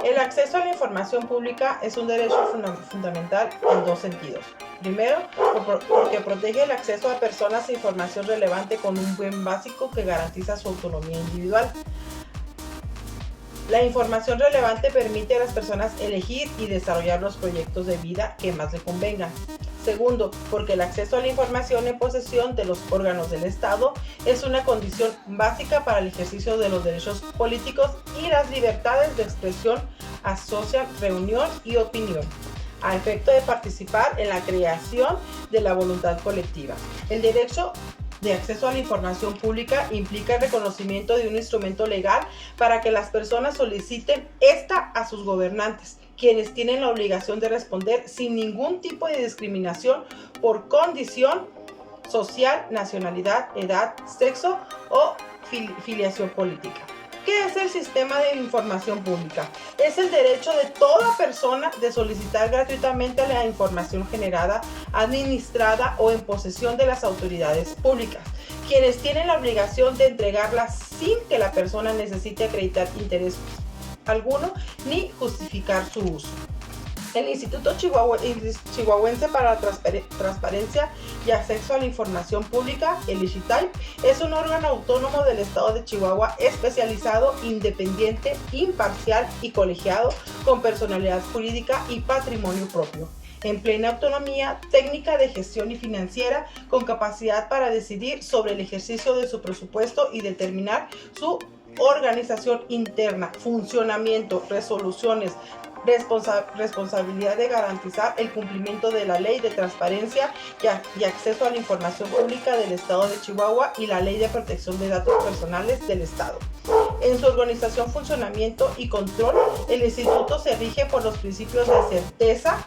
El acceso a la información pública es un derecho fundamental en dos sentidos. Primero, porque protege el acceso a personas a información relevante con un bien básico que garantiza su autonomía individual. La información relevante permite a las personas elegir y desarrollar los proyectos de vida que más le convengan. Segundo, porque el acceso a la información en posesión de los órganos del Estado es una condición básica para el ejercicio de los derechos políticos y las libertades de expresión, asociación, reunión y opinión, a efecto de participar en la creación de la voluntad colectiva. El derecho de acceso a la información pública implica el reconocimiento de un instrumento legal para que las personas soliciten esta a sus gobernantes, quienes tienen la obligación de responder sin ningún tipo de discriminación por condición social, nacionalidad, edad, sexo o filiación política. ¿Qué es el sistema de información pública? Es el derecho de toda persona de solicitar gratuitamente la información generada, administrada o en posesión de las autoridades públicas, quienes tienen la obligación de entregarla sin que la persona necesite acreditar interés alguno ni justificar su uso. El Instituto Chihuahuense para la Transparencia y Acceso a la Información Pública, el ICHITAI, es un órgano autónomo del Estado de Chihuahua especializado, independiente, imparcial y colegiado, con personalidad jurídica y patrimonio propio, en plena autonomía técnica de gestión y financiera, con capacidad para decidir sobre el ejercicio de su presupuesto y determinar su organización interna, funcionamiento, resoluciones, responsabilidad de garantizar el cumplimiento de la Ley de Transparencia y Acceso a la Información Pública del Estado de Chihuahua y la Ley de Protección de Datos Personales del Estado. En su organización, funcionamiento y control, el instituto se rige por los principios de certeza,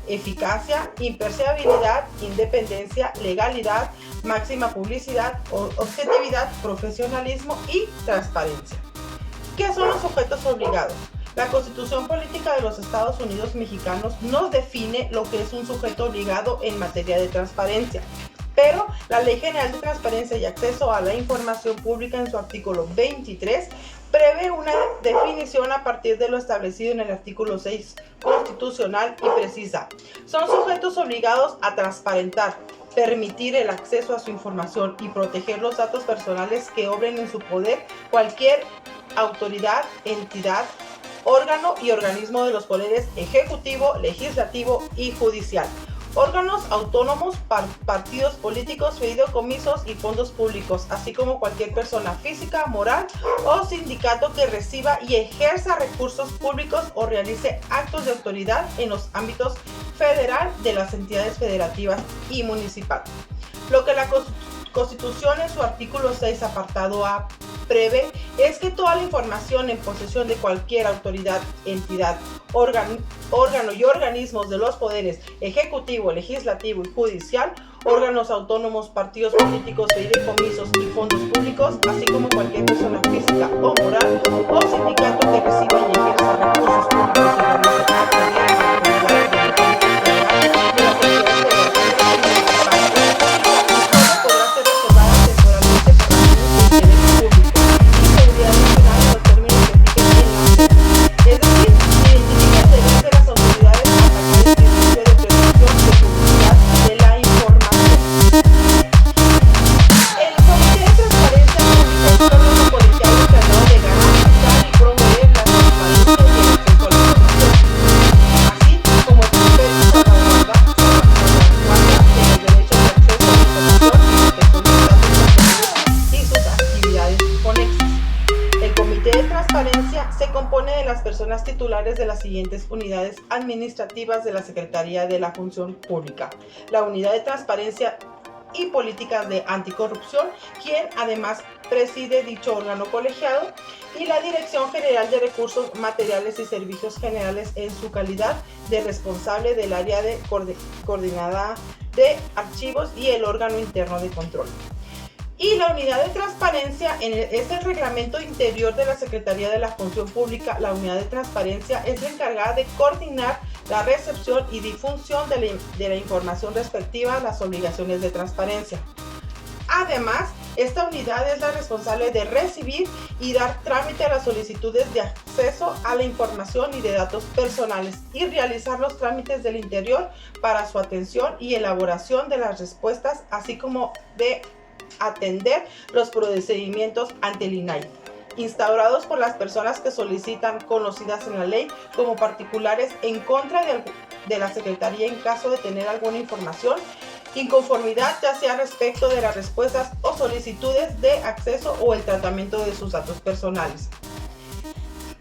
eficacia, imparcialidad, independencia, legalidad, máxima publicidad, objetividad, profesionalismo y transparencia. ¿Qué son los sujetos obligados? La Constitución Política de los Estados Unidos Mexicanos nos define lo que es un sujeto obligado en materia de transparencia, pero la Ley General de Transparencia y Acceso a la Información Pública en su artículo 23 prevé una definición a partir de lo establecido en el artículo 6 constitucional y precisa: son sujetos obligados a transparentar, permitir el acceso a su información y proteger los datos personales que obren en su poder cualquier autoridad, entidad, órgano y organismo de los poderes ejecutivo, legislativo y judicial, órganos autónomos, partidos políticos, fideicomisos y fondos públicos, así como cualquier persona física, moral o sindicato que reciba y ejerza recursos públicos o realice actos de autoridad en los ámbitos federal, de las entidades federativas y municipal. Lo que la Constitución en su artículo 6, apartado A, prevé es que toda la información en posesión de cualquier autoridad, entidad, órgano y organismos de los poderes ejecutivo, legislativo y judicial, órganos autónomos, partidos políticos, fideicomisos y fondos públicos, así como cualquier persona física o moral o sindicato que reciba y ejerza recursos públicos y realice actos de personas titulares de las siguientes unidades administrativas de la Secretaría de la Función Pública: la Unidad de Transparencia y Políticas de Anticorrupción, quien además preside dicho órgano colegiado, y la Dirección General de Recursos Materiales y Servicios Generales en su calidad de responsable del área de coordinada de archivos y el órgano interno de control. Y la unidad de transparencia es el reglamento interior de la Secretaría de la Función Pública. La unidad de transparencia es la encargada de coordinar la recepción y difusión de la información respectiva a las obligaciones de transparencia. Además, Esta unidad es la responsable de recibir y dar trámite a las solicitudes de acceso a la información y de datos personales y realizar los trámites del interior para su atención y elaboración de las respuestas, así como de atender los procedimientos ante el INAI, instaurados por las personas que solicitan, conocidas en la ley como particulares, en contra de la Secretaría en caso de tener alguna información, inconformidad, ya sea respecto de las respuestas o solicitudes de acceso o el tratamiento de sus datos personales.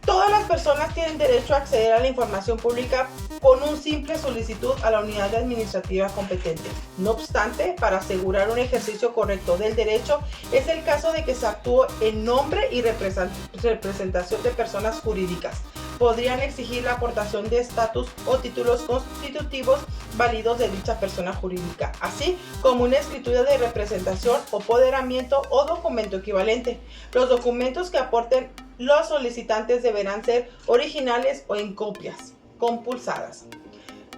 Todas las personas tienen derecho a acceder a la información pública con una simple solicitud a la unidad administrativa competente. No obstante, para asegurar un ejercicio correcto del derecho, es el caso de que se actúe en nombre y representación de personas jurídicas. Podrían exigir la aportación de estatus o títulos constitutivos válidos de dicha persona jurídica, así como una escritura de representación, apoderamiento o documento equivalente. Los documentos que aporten los solicitantes deberán ser originales o en copias compulsadas.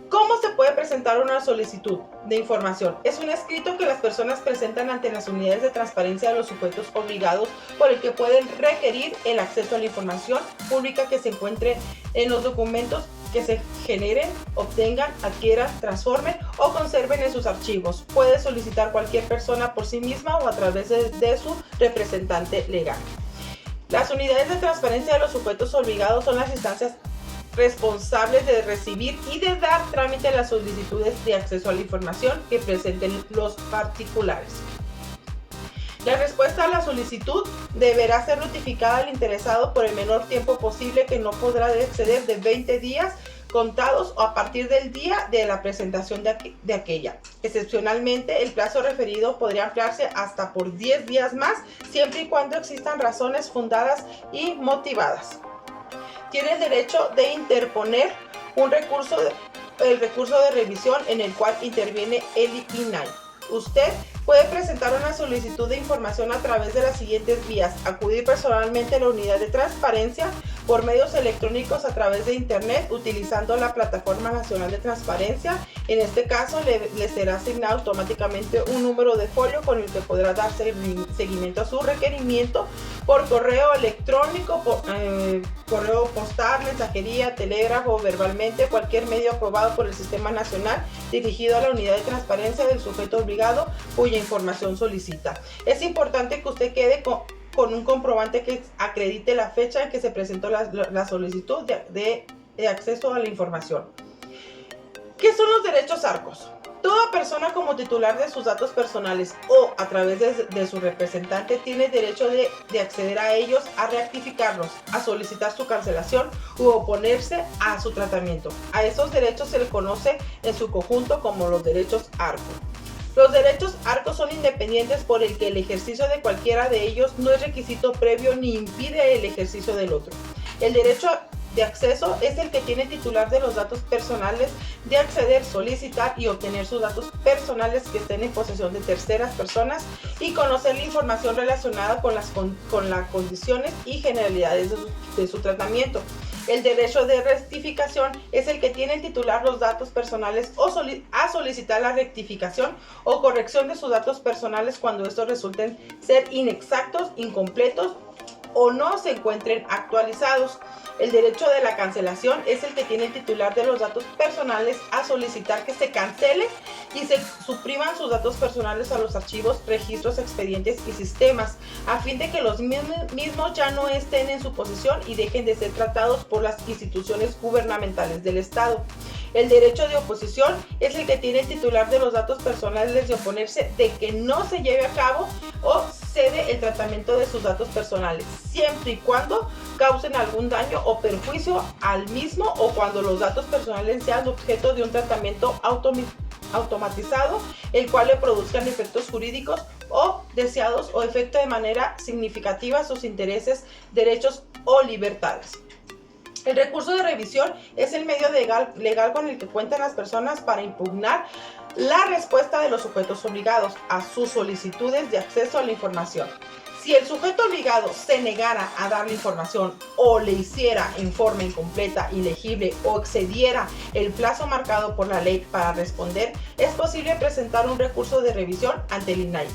¿Cómo se puede presentar una solicitud de información? Es un escrito que las personas presentan ante las unidades de transparencia de los sujetos obligados, por el que pueden requerir el acceso a la información pública que se encuentre en los documentos que se generen, obtengan, adquieran, transformen o conserven en sus archivos. Puede solicitar cualquier persona por sí misma o a través de su representante legal. Las unidades de transparencia de los sujetos obligados son las instancias responsables de recibir y de dar trámite a las solicitudes de acceso a la información que presenten los particulares. La respuesta a la solicitud deberá ser notificada al interesado por el menor tiempo posible, que no podrá exceder de 20 días contados o a partir del día de la presentación de aquella. Excepcionalmente, el plazo referido podría ampliarse hasta por 10 días más, siempre y cuando existan razones fundadas y motivadas. Tiene el derecho de interponer el recurso de revisión en el cual interviene el INAI. Usted puede presentar una solicitud de información a través de las siguientes vías: acudir personalmente a la unidad de transparencia, por medios electrónicos a través de internet, utilizando la Plataforma Nacional de Transparencia. En este caso, le será asignado automáticamente un número de folio con el que podrá dar seguimiento a su requerimiento, por correo electrónico, correo postal, mensajería, telégrafo o verbalmente, cualquier medio aprobado por el Sistema Nacional dirigido a la unidad de transparencia del sujeto obligado cuya información solicita. Es importante que usted quede con un comprobante que acredite la fecha en que se presentó la solicitud de acceso a la información. ¿Qué son los derechos ARCOS? Toda persona como titular de sus datos personales o a través de su representante tiene derecho de acceder a ellos, a rectificarlos, a solicitar su cancelación u oponerse a su tratamiento. A esos derechos se les conoce en su conjunto como los derechos ARCOS. Los derechos ARCOS son independientes, por el que el ejercicio de cualquiera de ellos no es requisito previo ni impide el ejercicio del otro. El derecho de acceso es el que tiene el titular de los datos personales de acceder, solicitar y obtener sus datos personales que estén en posesión de terceras personas y conocer la información relacionada con las condiciones y generalidades de su tratamiento. El derecho de rectificación es el que tiene el titular los datos personales a solicitar la rectificación o corrección de sus datos personales cuando estos resulten ser inexactos, incompletos o no se encuentren actualizados. El derecho de la cancelación es el que tiene el titular de los datos personales a solicitar que se cancele y se supriman sus datos personales a los archivos, registros, expedientes y sistemas, a fin de que los mismos ya no estén en su posesión y dejen de ser tratados por las instituciones gubernamentales del Estado. El derecho de oposición es el que tiene el titular de los datos personales de oponerse de que no se lleve a cabo o cede el tratamiento de sus datos personales, siempre y cuando causen algún daño o perjuicio al mismo o cuando los datos personales sean objeto de un tratamiento automatizado, el cual le produzcan efectos jurídicos o deseados o afecte de manera significativa sus intereses, derechos o libertades. El recurso de revisión es el medio legal con el que cuentan las personas para impugnar la respuesta de los sujetos obligados a sus solicitudes de acceso a la información. Si el sujeto obligado se negara a dar la información o le hiciera en forma incompleta, ilegible o excediera el plazo marcado por la ley para responder, es posible presentar un recurso de revisión ante el INAI.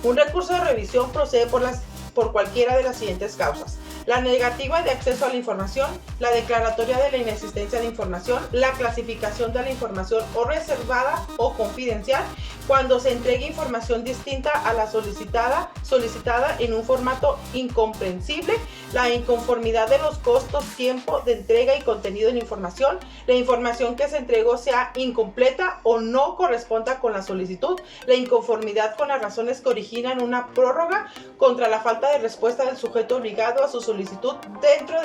Un recurso de revisión procede por cualquiera de las siguientes causas: la negativa de acceso a la información, la declaratoria de la inexistencia de información, la clasificación de la información o reservada o confidencial, cuando se entregue información distinta a la solicitada en un formato incomprensible, la inconformidad de los costos, tiempo de entrega y contenido de la información que se entregó sea incompleta o no corresponda con la solicitud, la inconformidad con las razones que originan una prórroga, contra la falta de respuesta del sujeto obligado a su solicitud dentro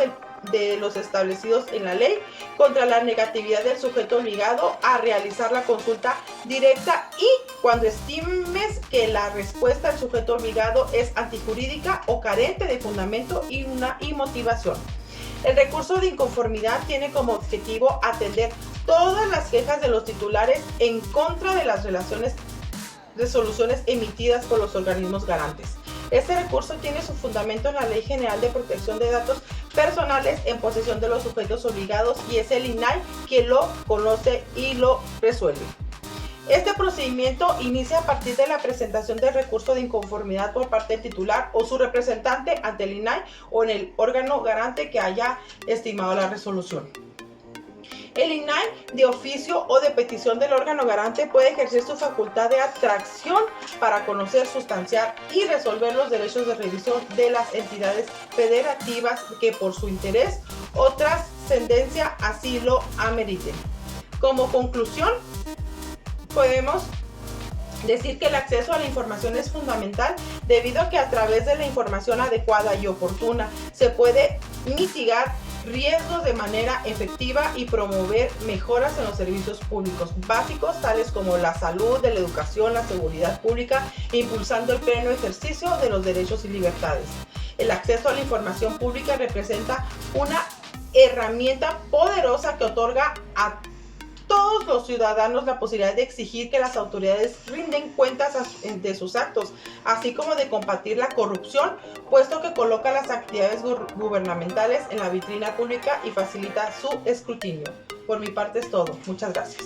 de los establecidos en la ley, contra la negatividad del sujeto obligado a realizar la consulta directa y cuando estimes que la respuesta del sujeto obligado es antijurídica o carente de fundamento y motivación. El recurso de inconformidad tiene como objetivo atender todas las quejas de los titulares en contra de las resoluciones emitidas por los organismos garantes. Este recurso tiene su fundamento en la Ley General de Protección de Datos Personales en posesión de los sujetos obligados y es el INAI quien lo conoce y lo resuelve. Este procedimiento inicia a partir de la presentación del recurso de inconformidad por parte del titular o su representante ante el INAI o en el órgano garante que haya estimado la resolución. El INAI, de oficio o de petición del órgano garante, puede ejercer su facultad de atracción para conocer, sustanciar y resolver los derechos de revisión de las entidades federativas que por su interés o trascendencia así lo ameriten. Como conclusión, podemos decir que el acceso a la información es fundamental debido a que a través de la información adecuada y oportuna se puede mitigar riesgos de manera efectiva y promover mejoras en los servicios públicos básicos tales como la salud, la educación, la seguridad pública, impulsando el pleno ejercicio de los derechos y libertades. El acceso a la información pública representa una herramienta poderosa que otorga a todos los ciudadanos la posibilidad de exigir que las autoridades rinden cuentas de sus actos, así como de combatir la corrupción, puesto que coloca las actividades gubernamentales en la vitrina pública y facilita su escrutinio. Por mi parte es todo. Muchas gracias.